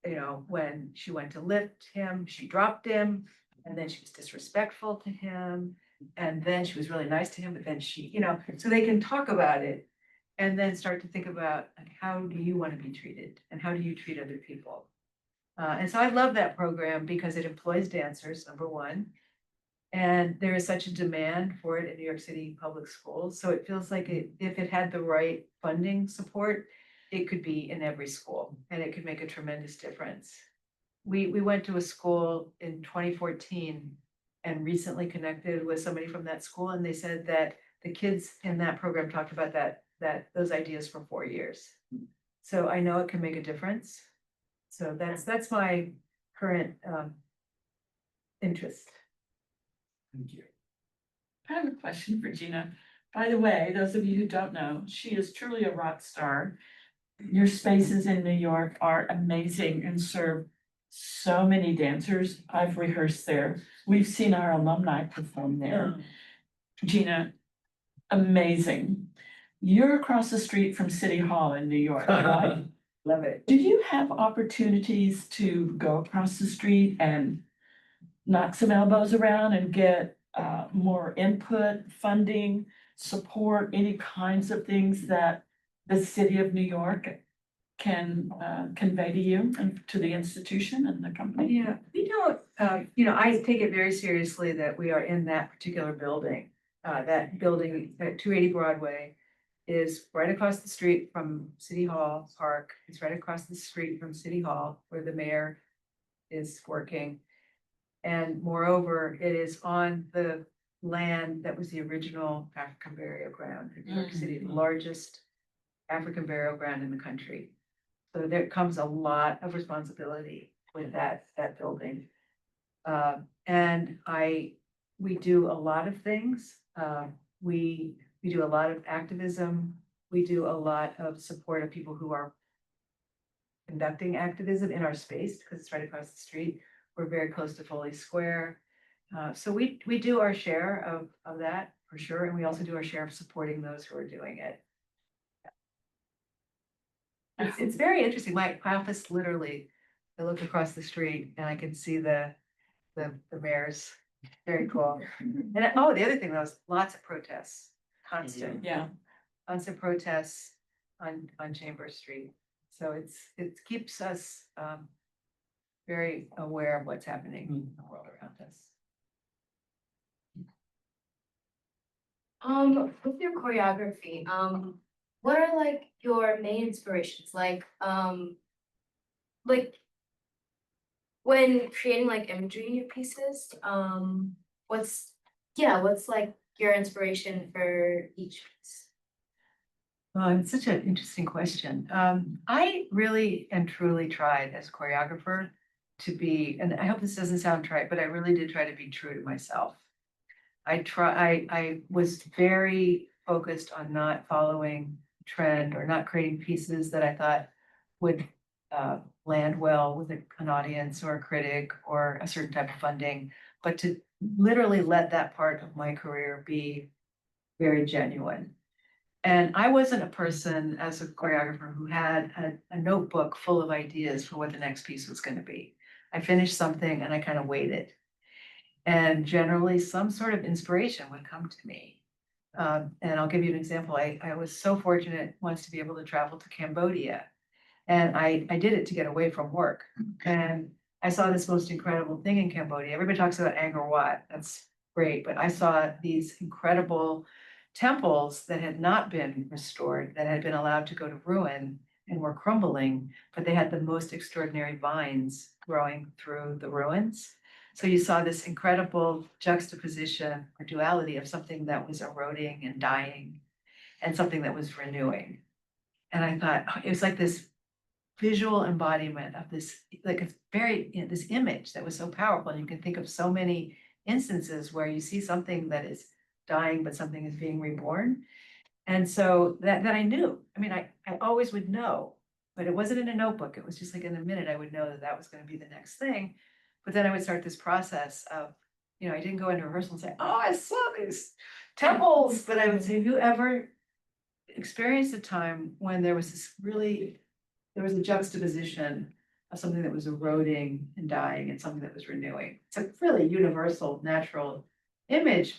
you know, when she went to lift him, she dropped him, and then she was disrespectful to him. And then she was really nice to him, but then she, you know, so they can talk about it and then start to think about, like, how do you want to be treated and how do you treat other people? And so I love that program because it employs dancers, number one. And there is such a demand for it in New York City public schools. So it feels like if it had the right funding support, it could be in every school and it could make a tremendous difference. We went to a school in 2014 and recently connected with somebody from that school, and they said that the kids in that program talked about those ideas for 4 years. So I know it can make a difference. So that's my current interest. Thank you. I have a question for Gina. By the way, those of you who don't know, she is truly a rock star. Your spaces in New York are amazing and serve so many dancers. I've rehearsed there. We've seen our alumni perform there. Gina, amazing. You're across the street from City Hall in New York, right? Love it. Do you have opportunities to go across the street and knock some elbows around and get more input, funding, support, any kinds of things that the city of New York can convey to you and to the institution and the company? Yeah, we don't, I take it very seriously that we are in that particular building. That building at 280 Broadway is right across the street from City Hall Park. It's right across the street from City Hall where the mayor is working. And moreover, it is on the land that was the original African burial ground in New York City, the largest African burial ground in the country. So there comes a lot of responsibility with that building. And we do a lot of things. We do a lot of activism. We do a lot of support of people who are conducting activism in our space because it's right across the street. We're very close to Foley Square. So we do our share of that for sure. And we also do our share of supporting those who are doing it. It's very interesting. My office literally, I look across the street and I can see the mayor's. Very cool. And the other thing was lots of protests, constant. Yeah. Constant protests on Chambers Street. So it keeps us very aware of what's happening in the world around us. With your choreography, what are like your main inspirations? Like when creating like imagery in your pieces, what's like your inspiration for each piece? It's such an interesting question. I really and truly tried as a choreographer to be, and I hope this doesn't sound trite, but I really did try to be true to myself. I was very focused on not following trend or not creating pieces that I thought would land well with an audience or a critic or a certain type of funding, but to literally let that part of my career be very genuine. And I wasn't a person as a choreographer who had a notebook full of ideas for what the next piece was going to be. I finished something and I kind of waited. And generally some sort of inspiration would come to me. And I'll give you an example. I was so fortunate once to be able to travel to Cambodia. And I did it to get away from work. And I saw this most incredible thing in Cambodia. Everybody talks about Angkor Wat. That's great. But I saw these incredible temples that had not been restored, that had been allowed to go to ruin and were crumbling, but they had the most extraordinary vines growing through the ruins. So you saw this incredible juxtaposition or duality of something that was eroding and dying and something that was renewing. And I thought it was like this visual embodiment of this, like a very, this image that was so powerful. And you can think of so many instances where you see something that is dying, but something is being reborn. And so that I knew, I mean, I always would know, but it wasn't in a notebook. It was just like in a minute, I would know that was going to be the next thing. But then I would start this process of, I didn't go into rehearsal and say, oh, I saw these temples, but I would say, have you ever experienced a time when there was a juxtaposition of something that was eroding and dying and something that was renewing? It's a really universal, natural image,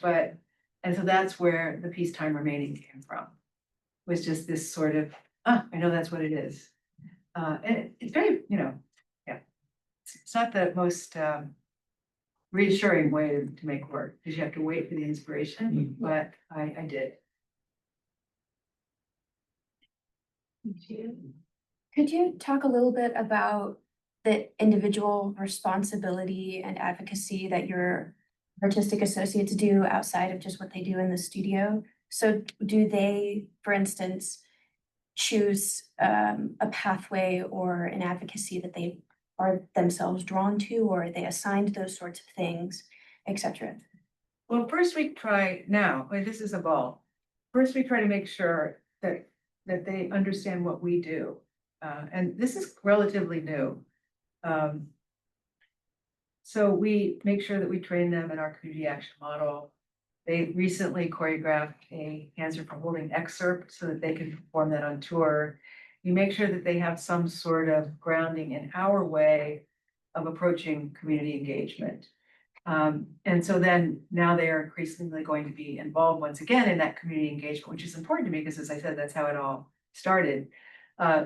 and so that's where the piece Time Remaining came from. It was just this sort of, I know that's what it is. And it's very, yeah. it's not the most reassuring way to make work, because you have to wait for the inspiration, but I did. Could you talk a little bit about the individual responsibility and advocacy that your artistic associates do outside of just what they do in the studio? So do they, for instance, choose a pathway or an advocacy that they are themselves drawn to, or are they assigned those sorts of things, etc.? Well, first we try now, this is a ball. First, we try to make sure that they understand what we do. And this is relatively new. So we make sure that we train them in our community action model. They recently choreographed a Hands for Holding excerpt so that they can perform that on tour. You make sure that they have some sort of grounding in our way of approaching community engagement. And so then now they are increasingly going to be involved once again in that community engagement, which is important to me because, as I said, that's how it all started.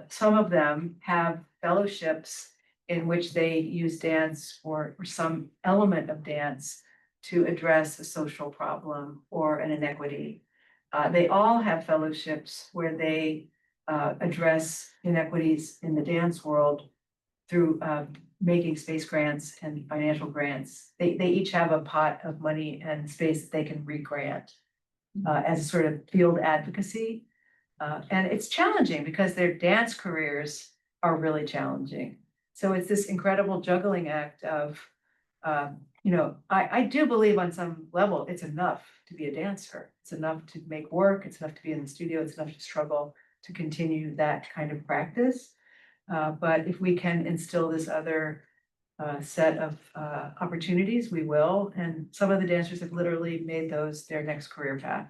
Some of them have fellowships in which they use dance or some element of dance to address a social problem or an inequity. They all have fellowships where they address inequities in the dance world through making space grants and financial grants. They each have a pot of money and space that they can re-grant as a sort of field advocacy. And it's challenging because their dance careers are really challenging. So it's this incredible juggling act of, I do believe on some level it's enough to be a dancer. It's enough to make work. It's enough to be in the studio. It's enough to struggle to continue that kind of practice. But if we can instill this other set of opportunities, we will. And some of the dancers have literally made those their next career path.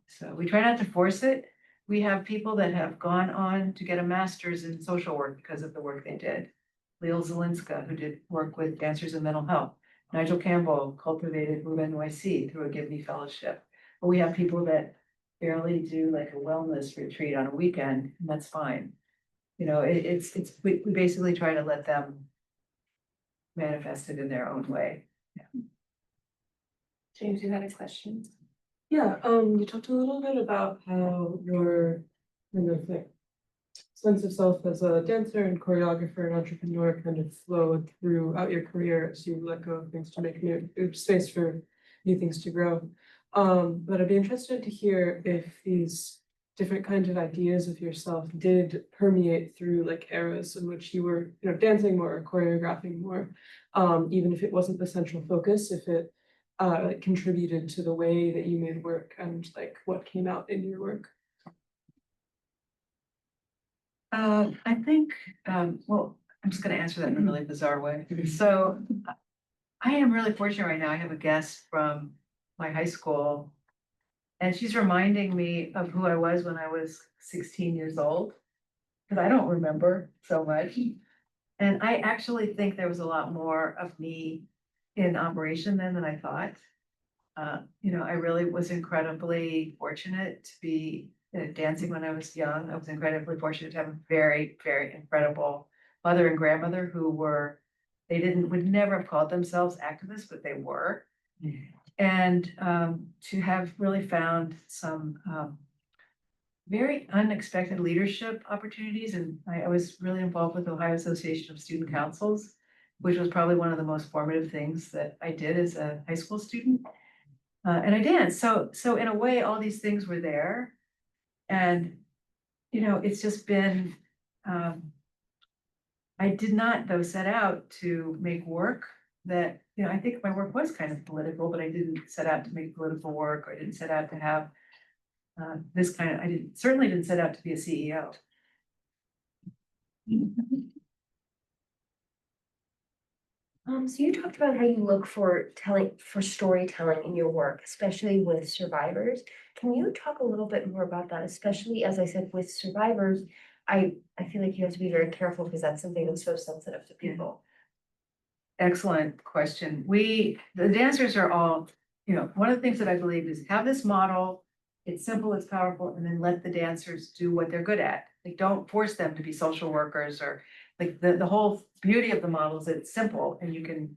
So we try not to force it. We have people that have gone on to get a master's in social work because of the work they did. Veale, who did work with dancers in mental health. Nigel Campbell cultivated Move NYC through a Gibney fellowship. But we have people that barely do like a wellness retreat on a weekend, and that's fine. We basically try to let them manifest it in their own way. Yeah. James, you had a question? Yeah, you talked a little bit about how your kind of like sense of self as a dancer and choreographer and entrepreneur kind of flowed throughout your career as you let go of things to make new space for new things to grow. But I'd be interested to hear if these different kinds of ideas of yourself did permeate through like eras in which you were, dancing more or choreographing more, even if it wasn't the central focus, if it like contributed to the way that you made work and like what came out in your work. I think, well, I'm just going to answer that in a really bizarre way. So I am really fortunate right now. I have a guest from my high school, and she's reminding me of who I was when I was 16 years old, because I don't remember so much. And I actually think there was a lot more of me in operation then than I thought. I really was incredibly fortunate to be dancing when I was young. I was incredibly fortunate to have a very, very incredible mother and grandmother who would never have called themselves activists, but they were. And to have really found some very unexpected leadership opportunities. And I was really involved with the Ohio Association of Student Councils, which was probably one of the most formative things that I did as a high school student. And I danced. So in a way, all these things were there. And, it's just been, I did not, though, set out to make work that, I think my work was kind of political, but I didn't set out to make political work, or I didn't set out to have this kind of, certainly didn't set out to be a CEO. So you talked about how you look for storytelling in your work, especially with survivors. Can you talk a little bit more about that, especially as I said, with survivors? I feel like you have to be very careful because that's something that's so sensitive to people. Excellent question. The dancers are all, one of the things that I believe is have this model, it's simple, it's powerful, and then let the dancers do what they're good at. Like, don't force them to be social workers or like the whole beauty of the model is it's simple and you can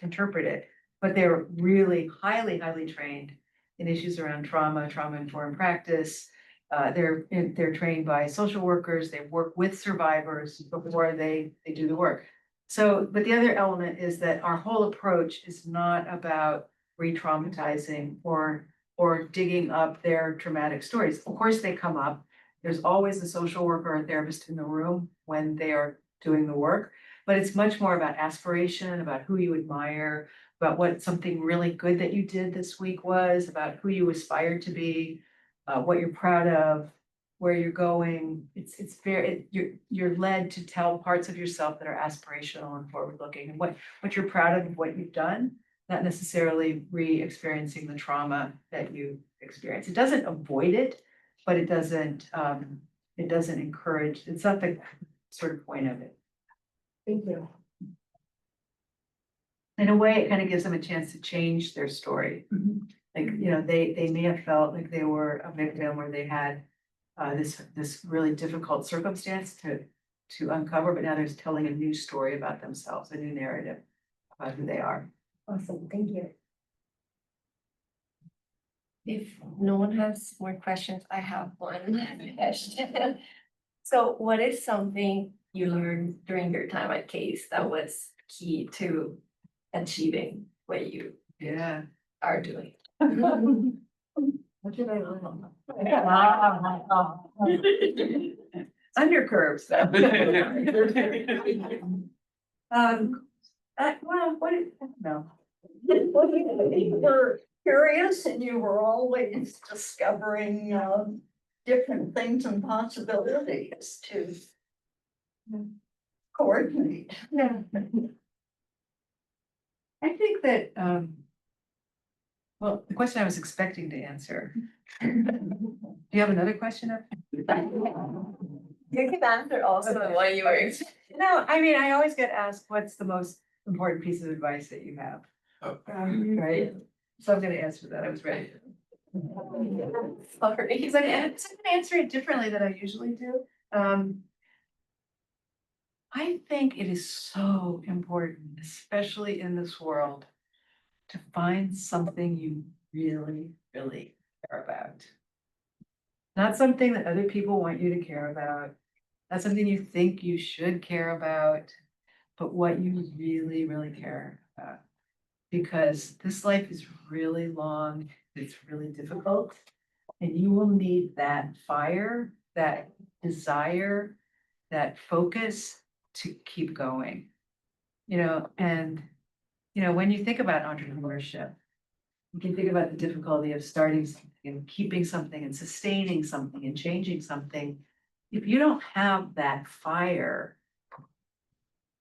interpret it. But they're really highly trained in issues around trauma informed practice. They're trained by social workers, they work with survivors before they do the work. So, but the other element is that our whole approach is not about re-traumatizing or digging up their traumatic stories. Of course, they come up. There's always a social worker or therapist in the room when they are doing the work, but it's much more about aspiration, about who you admire, about what something really good that you did this week was, about who you aspire to be, what you're proud of, where you're going. It's very, you're led to tell parts of yourself that are aspirational and forward-looking, and what you're proud of what you've done, not necessarily re-experiencing the trauma that you experienced. It doesn't avoid it, but it doesn't encourage, it's not the sort of point of it. Thank you. In a way, it kind of gives them a chance to change their story. Like, you know, they may have felt like they were a victim or they had this really difficult circumstance to uncover, but now they're telling a new story about themselves, a new narrative about who they are. Awesome, thank you. If no one has more questions, I have one question. So what is something you learned during your time at Case that was key to achieving what you are doing? What did I learn? Undercurves. Well, what, no. Well, you were curious and you were always discovering different things and possibilities to coordinate. Yeah. I think that, well, the question I was expecting to answer. Do you have another question? You can answer also the one you were. No, I mean, I always get asked, what's the most important piece of advice that you have? Right? So I'm gonna answer that, I was ready. Sorry. Because I'm gonna answer it differently than I usually do. I think it is so important, especially in this world, to find something you really care about. Not something that other people want you to care about, not something you think you should care about, but what you really care about. Because this life is really long, it's really difficult, and you will need that fire, that desire, that focus to keep going. You know, and when you think about entrepreneurship, you can think about the difficulty of starting something and keeping something and sustaining something and changing something. If you don't have that fire,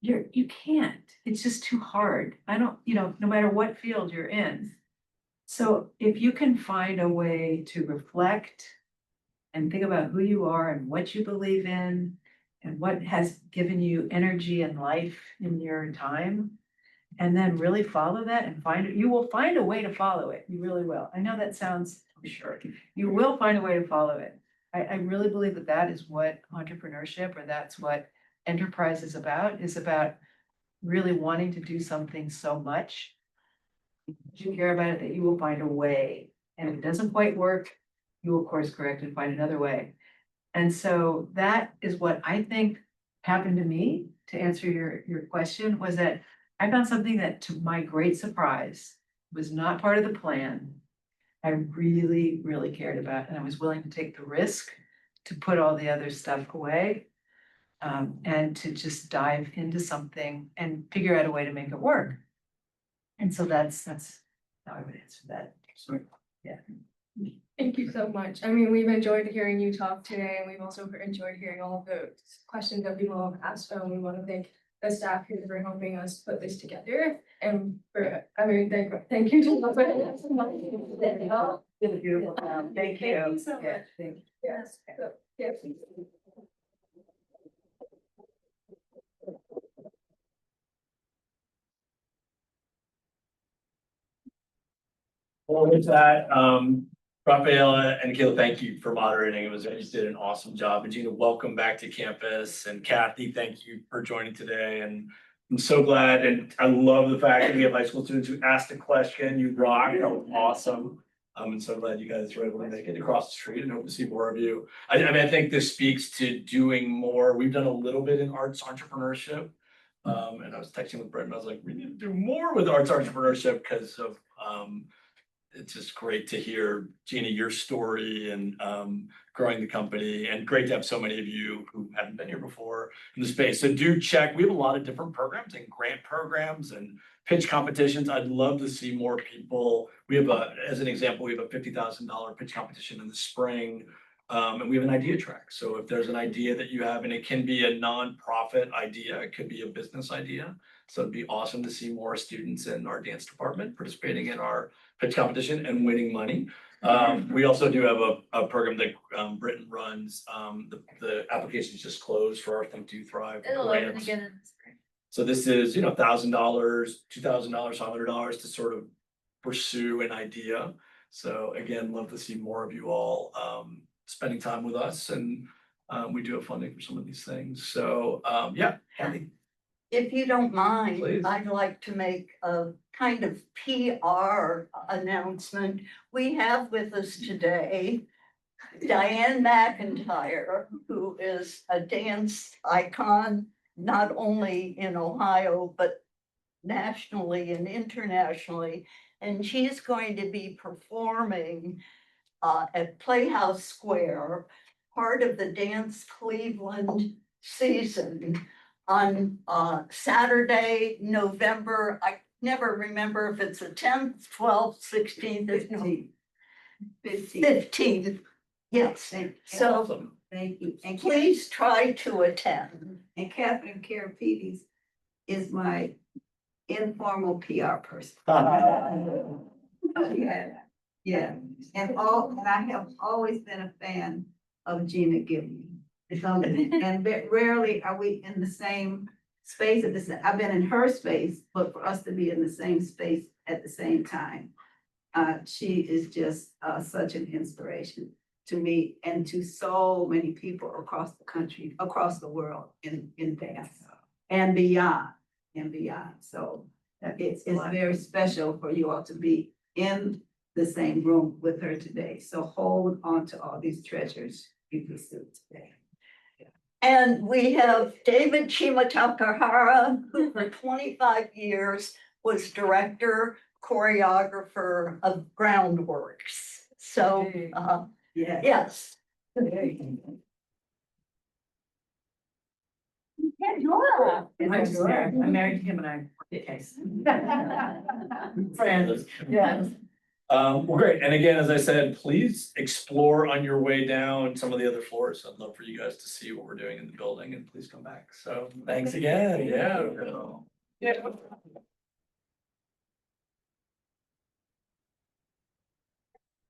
you can't. It's just too hard. No matter what field you're in. So if you can find a way to reflect and think about who you are and what you believe in and what has given you energy and life in your time, and then really follow that and you will find a way to follow it. You really will. I know that sounds short. You will find a way to follow it. I really believe that that is what entrepreneurship, or that's what enterprise is about really wanting to do something so much. You care about it that you will find a way. And if it doesn't quite work, you will course correct and find another way. And so that is what I think happened to me, to answer your question, was that I found something that, to my great surprise, was not part of the plan. I really cared about, and I was willing to take the risk to put all the other stuff away, and to just dive into something and figure out a way to make it work. And so that's how I would answer that. Yeah. Thank you so much. I mean, we've enjoyed hearing you talk today, and we've also enjoyed hearing all of the questions that people have asked. We want to thank the staff here for helping us put this together, and thank you to the. Beautiful. Thank you. Thank you so much. Yeah, thank you. Yes. Yes. Well, with that, Raphael and Kayla, thank you for moderating. You did an awesome job. And Gina, welcome back to campus. And Kathy, thank you for joining today. And I'm so glad, and I love the fact that we have high school students who asked a question. You rock, that was awesome. I'm so glad you guys were able to make it across the street and hope to see more of you. I mean, I think this speaks to doing more. We've done a little bit in arts entrepreneurship. And I was texting with Brent, and I was like, we need to do more with arts entrepreneurship because of it's just great to hear, Gina, your story and growing the company, and great to have so many of you who haven't been here before in the space. So do check. We have a lot of different programs and grant programs and pitch competitions. I'd love to see more people. We have as an example, we have a $50,000 pitch competition in the spring. And we have an idea track. So if there's an idea that you have, and it can be a nonprofit idea, it could be a business idea. So it'd be awesome to see more students in our dance department participating in our pitch competition and winning money. We also do have a program that Britain runs. The applications just closed for our Think Do Thrive It'll open grants. again in the spring. So this is, $1,000, $2,000, $100 to sort of pursue an idea. So again, love to see more of you all spending time with us, and we do have funding for some of these things. So yeah, Kathy. If you don't mind, Please. I'd like to make a kind of PR announcement. We have with us today Diane McIntyre, who is a dance icon, not only in Ohio, but nationally and internationally. And she's going to be performing at Playhouse Square, part of the Dance Cleveland season on Saturday, November, I never remember if it's the 10th, 12th, 16th, 15th. Yes, so Thank you. And please try to attend. And Catherine Karapides is my informal PR person. Yeah, yeah. And I have always been a fan of Gina Gibney. And rarely are we in the same space at the I've been in her space, but for us to be in the same space at the same time. She is just such an inspiration to me and to so many people across the country, across the world in dance and beyond. So it's very special for you all to be in the same room with her today. So hold on to all these treasures you pursued today. And we have David Chimatakahara, who for 25 years was director, choreographer of Groundworks. So, yes. Nora. I'm married to him and I work at case. Friends, yes. Well, great. And again, as I said, please explore on your way down some of the other floors. I'd love for you guys to see what we're doing in the building, and please come back. So thanks again. Yeah.